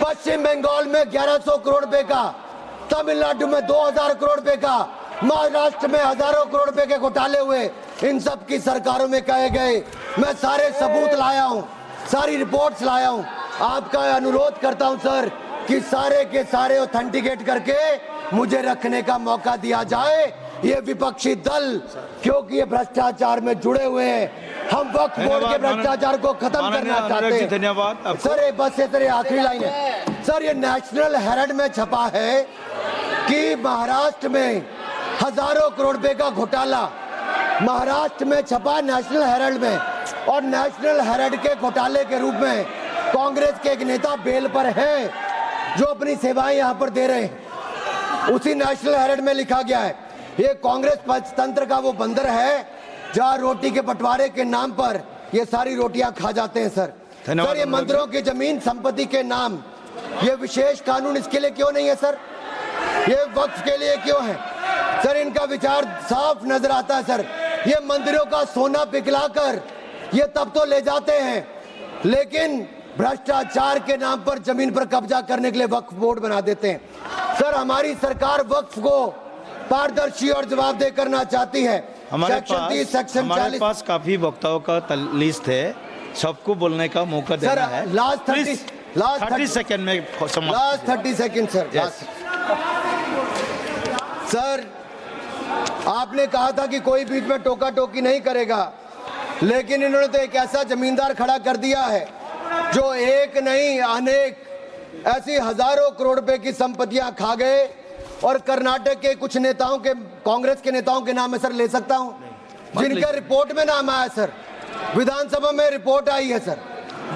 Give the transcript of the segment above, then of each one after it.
पश्चिम बंगाल में 1100 करोड़ रुपए का, तमिलनाडु में 2000 करोड़ रुपए का, महाराष्ट्र में हजारों करोड़ रुपए के घोटाले हुए। इन सब की सरकारों में कहे गए। मैं सारे सबूत लाया हूं, सारी रिपोर्ट्स लाया हूं। आपका अनुरोध करता हूं सर कि सारे के सारे ऑथेंटिकेट करके मुझे रखने का मौका दिया जाए। ये विपक्षी दल क्योंकि ये भ्रष्टाचार में जुड़े हुए हैं, हम वक्फ बोर्ड के भ्रष्टाचार को खत्म करना चाहते हैं। धन्यवाद सर। ये बस ये तेरे आखिरी लाइन है सर। ये नेशनल हेराल्ड में छपा है कि महाराष्ट्र में हजारों करोड़ रुपए का घोटाला, महाराष्ट्र में छपा नेशनल हेराल्ड में, और नेशनल हेराल्ड के घोटाले के रूप में कांग्रेस के एक नेता बेल पर है जो अपनी सेवाएं यहां पर दे रहे हैं। उसी नेशनल हेराल्ड में लिखा गया है ये कांग्रेस पंचतंत्र का वो बंदर है जहां रोटी के बंटवारे के नाम पर ये सारी रोटियां खा जाते हैं सर। सर ये मंत्रियों की जमीन संपत्ति के नाम, ये विशेष कानून इसके लिए क्यों नहीं है सर? ये वक्फ के लिए क्यों है सर? इनका विचार साफ नजर आता है सर। ये मंदिरों का सोना पिघलाकर ये तब तो ले जाते हैं, लेकिन भ्रष्टाचार के नाम पर जमीन पर कब्जा करने के लिए वक्फ बोर्ड बना देते हैं। सर हमारी सरकार वक्फ को पारदर्शी और जवाबदेह करना चाहती है। हमारे पास काफी वक्ताओं का लिस्ट है, सबको बोलने का मौका देना है। लास्ट 30 सेकंड में लास्ट 30 सेकंड सर। सर आपने कहा था कि कोई बीच में टोका टोकी नहीं करेगा, लेकिन इन्होंने तो एक ऐसा जमींदार खड़ा कर दिया है जो एक नहीं अनेक ऐसी हजारों करोड़ रुपए की संपत्तियां खा गए। और कर्नाटक के कुछ नेताओं के, कांग्रेस के नेताओं के नाम है सर, ले सकता हूं जिनका रिपोर्ट में नाम आया सर, विधानसभा में रिपोर्ट आई है सर।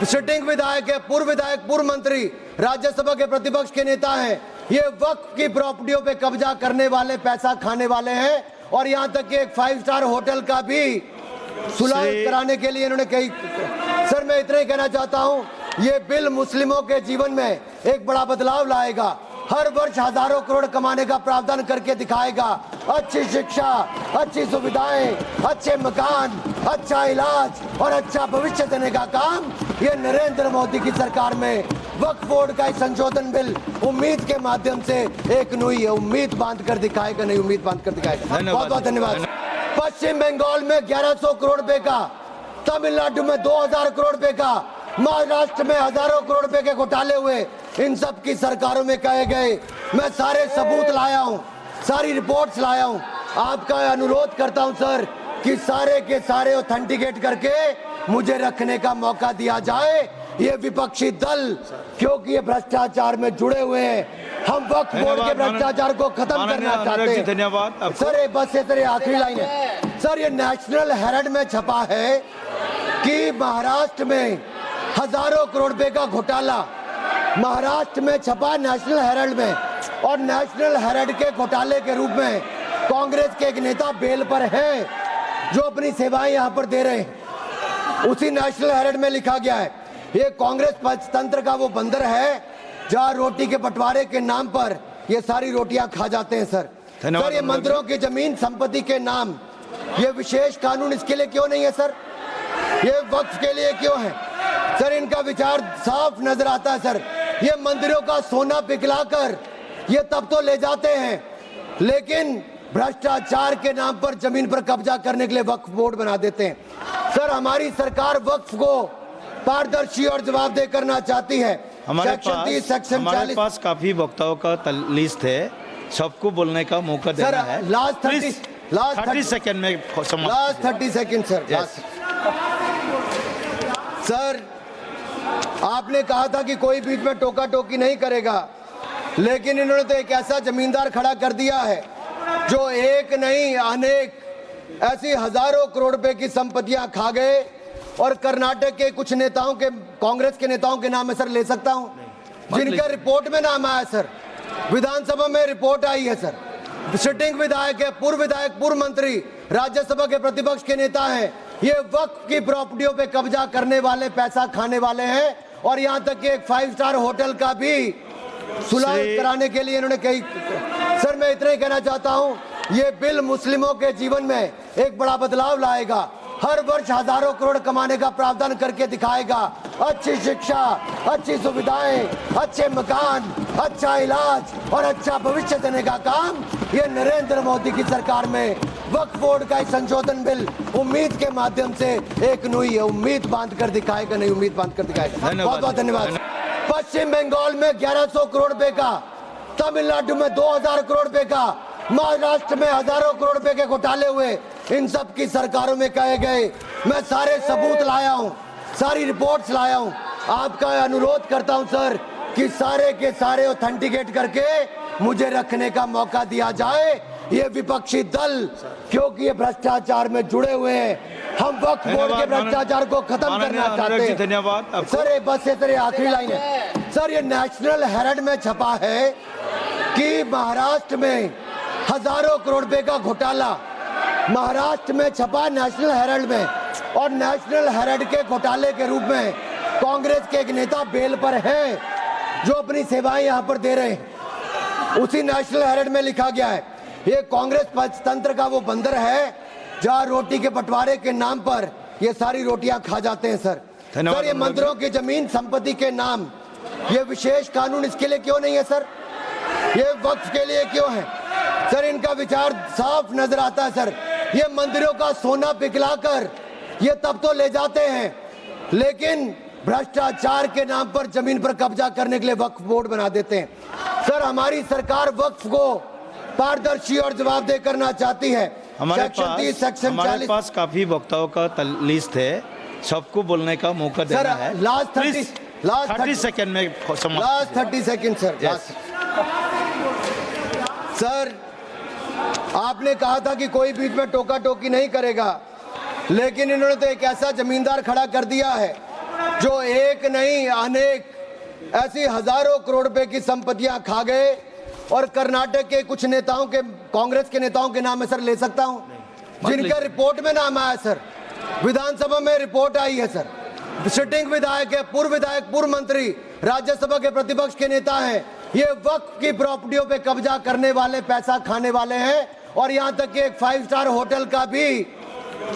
सिटिंग विधायक है, पूर्व विधायक, पूर्व मंत्री, राज्यसभा के प्रतिपक्ष के नेता हैं। ये वक्फ की प्रॉपर्टियों पे कब्जा करने वाले, पैसा खाने वाले हैं। और यहां तक कि एक 5 स्टार होटल का भी सुलह कराने के लिए इन्होंने कही। सर मैं इतना ही कहना चाहता हूं, ये बिल मुस्लिमों के जीवन में एक बड़ा बदलाव लाएगा। हर वर्ष हजारों करोड़ कमाने का प्रावधान करके दिखाएगा। अच्छी शिक्षा, अच्छी सुविधाएं, अच्छे मकान, अच्छा इलाज और अच्छा भविष्य देने का काम ये नरेंद्र मोदी की सरकार में वक्फ बोर्ड का संशोधन बिल उम्मीद के माध्यम से एक नई उम्मीद बांध कर दिखाएगा, नई उम्मीद बांध कर दिखाएगा। बहुत बहुत धन्यवाद। पश्चिम बंगाल में 1100 करोड़ रुपए का, तमिलनाडु में 2000 करोड़ रुपए का, महाराष्ट्र में हजारों करोड़ रुपए के घोटाले हुए। इन सब की सरकारों में कहे गए। मैं सारे सबूत लाया हूं, सारी रिपोर्ट्स लाया हूं। आपका अनुरोध करता हूं सर कि सारे के सारे ऑथेंटिकेट करके मुझे रखने का मौका दिया जाए। ये विपक्षी दल क्योंकि ये भ्रष्टाचार में जुड़े हुए हैं, हम वक्फ बोर्ड के भ्रष्टाचार को खत्म करना चाहते हैं। धन्यवाद सर। ये बस ये तेरे आखिरी लाइन है सर। ये नेशनल हेराल्ड में छपा है कि महाराष्ट्र में हजारों करोड़ रुपए का घोटाला, महाराष्ट्र में छपा नेशनल हेराल्ड में, और नेशनल हेराल्ड के घोटाले के रूप में कांग्रेस के एक नेता बेल पर है जो अपनी सेवाएं यहां पर दे रहे हैं। उसी नेशनल हेराल्ड में लिखा गया है ये कांग्रेस पंचतंत्र का वो बंदर है जहां रोटी के बंटवारे के नाम पर ये सारी रोटियां खा जाते हैं सर। सर ये मंत्रियों की जमीन संपत्ति के नाम, ये विशेष कानून इसके लिए क्यों नहीं है सर? ये वक्फ के लिए क्यों है सर? इनका विचार साफ नजर आता है सर। ये मंदिरों का सोना पिघलाकर ये तब तो ले जाते हैं, लेकिन भ्रष्टाचार के नाम पर जमीन पर कब्जा करने के लिए वक्फ बोर्ड बना देते हैं। सर हमारी सरकार वक्फ को पारदर्शी और जवाबदेह करना चाहती है। हमारे पास काफी वक्ताओं का लिस्ट है, सबको बोलने का मौका देना है। लास्ट 30 सेकंड में लास्ट 30 सेकंड सर। सर आपने कहा था कि कोई बीच में टोका टोकी नहीं करेगा, लेकिन इन्होंने तो एक ऐसा जमींदार खड़ा कर दिया है जो एक नहीं अनेक ऐसी हजारों करोड़ रुपए की संपत्तियां खा गए। और कर्नाटक के कुछ नेताओं के, कांग्रेस के नेताओं के नाम है सर, ले सकता हूं जिनका रिपोर्ट में नाम आया सर, विधानसभा में रिपोर्ट आई है सर। सिटिंग विधायक है, पूर्व विधायक, पूर्व मंत्री, राज्यसभा के प्रतिपक्ष के नेता हैं। ये वक्फ की प्रॉपर्टियों पे कब्जा करने वाले, पैसा खाने वाले हैं। और यहां तक कि एक 5 स्टार होटल का भी सुलह कराने के लिए इन्होंने कही। सर मैं इतना ही कहना चाहता हूं, ये बिल मुस्लिमों के जीवन में एक बड़ा बदलाव लाएगा। हर वर्ष हजारों करोड़ कमाने का प्रावधान करके दिखाएगा। अच्छी शिक्षा, अच्छी सुविधाएं, अच्छे मकान, अच्छा इलाज और अच्छा भविष्य देने का काम ये नरेंद्र मोदी की सरकार में वक्फ बोर्ड का संशोधन बिल उम्मीद के माध्यम से एक नई उम्मीद बांध कर दिखाएगा, नई उम्मीद बांध कर दिखाएगा। बहुत बहुत धन्यवाद। पश्चिम बंगाल में 1100 करोड़ रुपए का, तमिलनाडु में 2000 करोड़ रुपए का, महाराष्ट्र में हजारों करोड़ रुपए के घोटाले हुए, इन सब की सरकारों में कहे गए। मैं सारे सबूत लाया हूं, सारी रिपोर्ट्स लाया हूं। आपका अनुरोध करता हूं सर कि सारे के सारे ऑथेंटिकेट करके मुझे रखने का मौका दिया जाए। ये विपक्षी दल क्योंकि ये भ्रष्टाचार में जुड़े हुए हैं, हम वक्फ बोर्ड के भ्रष्टाचार को खत्म करना चाहते हैं। धन्यवाद सर। ये बस ये तेरे आखिरी लाइन है सर। ये नेशनल हेराल्ड में छपा है कि महाराष्ट्र में हजारों करोड़ रुपए का घोटाला, महाराष्ट्र में छपा नेशनल हेराल्ड में, और नेशनल हेराल्ड के घोटाले के रूप में कांग्रेस के एक नेता बेल पर है जो अपनी सेवाएं यहां पर दे रहे हैं। उसी नेशनल हेराल्ड में लिखा गया है ये कांग्रेस पंचतंत्र का वो बंदर है जहां रोटी के बंटवारे के नाम पर ये सारी रोटियां खा जाते हैं सर। सर ये मंदिरों की जमीन संपत्ति के नाम, ये विशेष कानून इसके लिए क्यों नहीं है सर? ये वक्फ के लिए क्यों है सर? इनका विचार साफ नजर आता है सर। ये मंदिरों का सोना पिघलाकर ये तब तो ले जाते हैं, लेकिन भ्रष्टाचार के नाम पर जमीन पर कब्जा करने के लिए वक्फ बोर्ड बना देते हैं। सर हमारी सरकार वक्फ को पारदर्शी और जवाबदेह करना चाहती है। हमारे पास काफी वक्ताओं का लिस्ट है, सबको बोलने का मौका देना है। लास्ट 30 सेकंड में लास्ट 30 सेकंड सर। सर आपने कहा था कि कोई बीच में टोका टोकी नहीं करेगा, लेकिन इन्होंने तो एक ऐसा जमींदार खड़ा कर दिया है जो एक नहीं अनेक ऐसी हजारों करोड़ रुपए की संपत्तियां खा गए। और कर्नाटक के कुछ नेताओं के, कांग्रेस के नेताओं के नाम है सर, ले सकता हूं, जिनका रिपोर्ट में नाम आया सर, विधानसभा में रिपोर्ट आई है सर। सिटिंग विधायक है, पूर्व विधायक, पूर्व मंत्री, राज्यसभा के प्रतिपक्ष के नेता हैं। ये वक्फ की प्रॉपर्टियों पे कब्जा करने वाले, पैसा खाने वाले हैं। और यहां तक कि एक 5 स्टार होटल का भी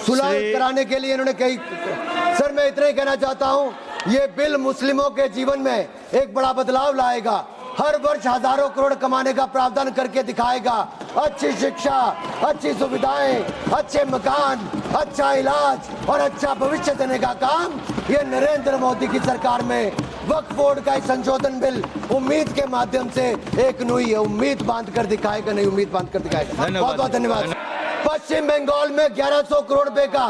सुलह कराने के लिए इन्होंने कही। सर मैं इतना ही कहना चाहता हूं, ये बिल मुस्लिमों के जीवन में एक बड़ा बदलाव लाएगा। हर वर्ष हजारों करोड़ कमाने का प्रावधान करके दिखाएगा। अच्छी शिक्षा, अच्छी सुविधाएं, अच्छे मकान, अच्छा इलाज और अच्छा भविष्य देने का काम ये नरेंद्र मोदी की सरकार में वक्फ बोर्ड का संशोधन बिल उम्मीद के माध्यम से एक नई उम्मीद बांध कर दिखाएगा, नई उम्मीद बांध कर दिखाएगा। बहुत बहुत धन्यवाद। पश्चिम बंगाल में 1100 करोड़ रुपए का,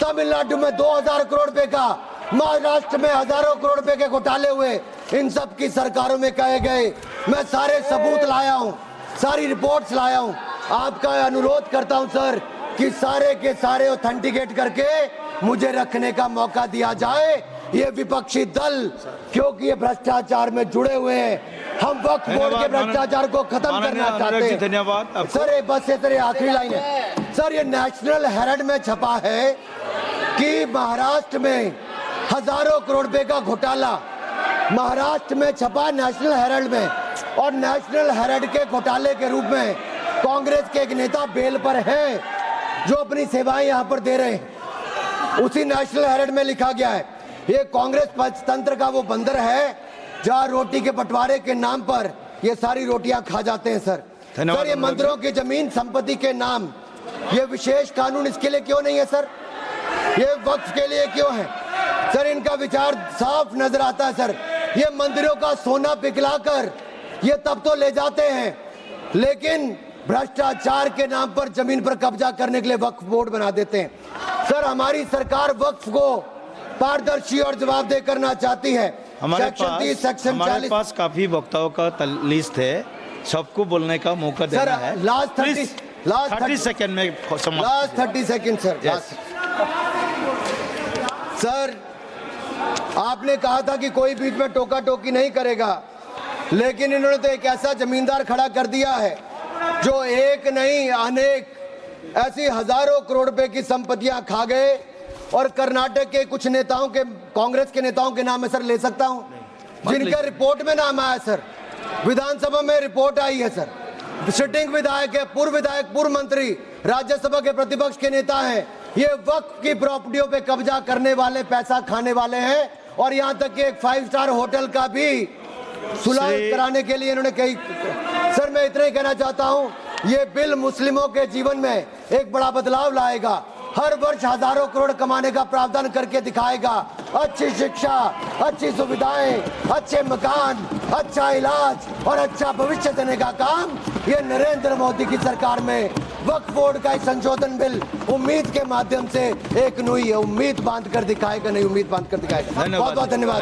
तमिलनाडु में 2000 करोड़ रुपए का, महाराष्ट्र में हजारों करोड़ रुपए के घोटाले हुए, इन सब की सरकारों में कहे गए। मैं सारे सबूत लाया हूं, सारी रिपोर्ट्स लाया हूं। आपका अनुरोध करता हूं सर कि सारे के सारे ऑथेंटिकेट करके मुझे रखने का मौका दिया जाए। ये विपक्षी दल क्योंकि ये भ्रष्टाचार में जुड़े हुए हैं, हम वक्फ बोर्ड के भ्रष्टाचार को खत्म करना चाहते हैं। धन्यवाद सर। ये बस ये तेरे आखिरी लाइन है सर। ये नेशनल हेराल्ड में छपा है कि महाराष्ट्र में हजारों करोड़ रुपए का घोटाला, महाराष्ट्र में छपा नेशनल हेराल्ड में, और नेशनल हेराल्ड के घोटाले के रूप में कांग्रेस के एक नेता बेल पर है जो अपनी सेवाएं यहां पर दे रहे हैं। उसी नेशनल हेराल्ड में लिखा गया है ये कांग्रेस पंचतंत्र का वो बंदर है जहां रोटी के बंटवारे के नाम पर ये सारी रोटियां खा जाते हैं सर। सर ये मंदिरों की जमीन संपत्ति के नाम, ये विशेष कानून इसके लिए क्यों नहीं है सर? ये वक्फ के लिए क्यों है सर? इनका विचार साफ नजर आता है सर। ये मंदिरों का सोना पिघलाकर ये तब तो ले जाते हैं, लेकिन भ्रष्टाचार के नाम पर जमीन पर कब्जा करने के लिए वक्फ बोर्ड बना देते हैं। सर हमारी सरकार वक्फ को पारदर्शी और जवाबदेह करना चाहती है। हमारे पास काफी वक्ताओं का लिस्ट है, सबको बोलने का मौका देना है। लास्ट 30 सेकंड में लास्ट 30 सेकंड सर। सर आपने कहा था कि कोई बीच में टोका टोकी नहीं करेगा, लेकिन इन्होंने तो एक ऐसा जमींदार खड़ा कर दिया है जो एक नहीं अनेक ऐसी हजारों करोड़ रुपए की संपत्तियां खा गए। और कर्नाटक के कुछ नेताओं के, कांग्रेस के नेताओं के नाम है सर, ले सकता हूं, जिनका रिपोर्ट में नाम आया सर, विधानसभा में रिपोर्ट आई है सर। सिटिंग विधायक है, पूर्व विधायक, पूर्व मंत्री, राज्यसभा के प्रतिपक्ष के नेता हैं। ये वक्फ की प्रॉपर्टियों पे कब्जा करने वाले, पैसा खाने वाले हैं। और यहाँ तक कि एक 5 स्टार होटल का भी सुलह कराने के लिए इन्होंने कई। सर मैं इतना ही कहना चाहता हूँ, ये बिल मुस्लिमों के जीवन में एक बड़ा बदलाव लाएगा। हर वर्ष हजारों करोड़ कमाने का प्रावधान करके दिखाएगा। अच्छी शिक्षा, अच्छी सुविधाएं, अच्छे मकान, अच्छा इलाज और अच्छा भविष्य देने का काम ये नरेंद्र मोदी की सरकार में वक्फ बोर्ड का संशोधन बिल उम्मीद के माध्यम से एक नई उम्मीद बांध कर दिखाएगा, नई उम्मीद बांध कर दिखाएगा। बहुत बहुत धन्यवाद।